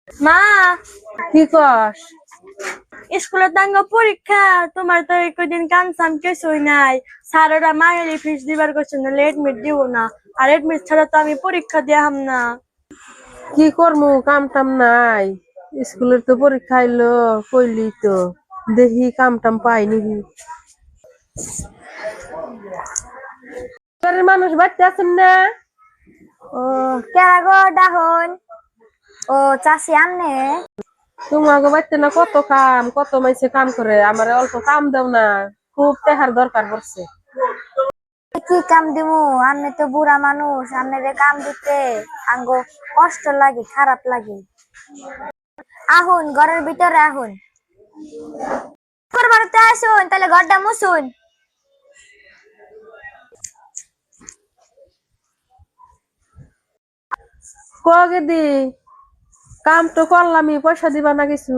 মা, কি কস? স্কুলের তাঙ্গ পরীক্ষা, তোমার তো এই কদিন কানসাম কিছুই নাই। স্যারেরা মাইলি ফিস দিবার করছে না, এডমিট দিব না। আর এডমিট ছাড়া তো আমি পরীক্ষা দিয়াম না। কি করমু, কাম টাম নাই। স্কুলের তো পরীক্ষা আইলো, কইলি তো দেখি কাম টাম পাই নাকি। ঘরের মানুষ বাড়তে আছেন না? ও, কেরা গো ডাহন? ও চাষি আননে? তোমাকে বাড়তে না কত কাম, কত মাইসে কাম করে, আমার অল্প কাম দেও না, খুব টেহার দরকার পড়ছে। কি কাম দিমু? আন্নে তো বুড়া মানুষ, আন্নে কাম দিতে আঙ্গো কষ্ট লাগে, খারাপ লাগে। আহুন, ঘরের ভিতরে আহুন। করবারতে আসুন, তাহলে ঘরটা মুছুন। কগে দি কাম তো করলামই, পয়সা দিবা না কিছু?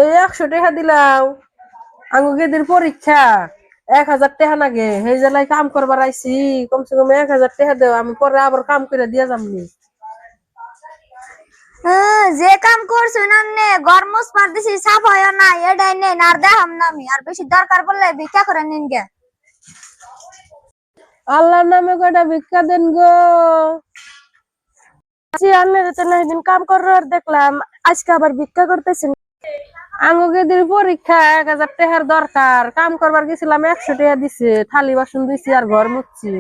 এই 100 টাকা দিলাম, আঙ্গুকেদের পরীক্ষা, 1000 টাকা লাগে। সেই জেলায় কাম করবার আইছি, কমসে কম 1000 টাকা দেও, আমি পরে আবার কাম করে দিয়া যামনি। যে কাম করছুন আন্নে, ঘর মুছ পারতেছি, সাফ হয় না, এটাই নেন আর দেখাম না আমি। আর বেশি দরকার পড়লে ভিক্ষা করে নিন গে। আল্লাহর নামে কয়টা ভিক্ষা দেন গো। আন্নের তো না দিন কাম করার দেখলাম, আজকে আবার ভিক্ষা করতেছেন। আঙ্গুকেদের পরীক্ষা, 1000 টাকার দরকার, কাম করবার গেছিলাম, 100 টাকা দিছে, থালি বাসন দিছি আর ঘর মুছছি।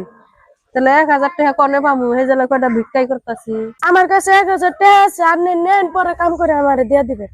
তাহলে 1000 টাকা কনে পামু? সেই জন্য কয়টা ভিক্ষাই করতেছি। আমার কাছে 1000 টাকা আছে, আপনি নেন, পরে কাম করে আমার দিয়া দিবেন।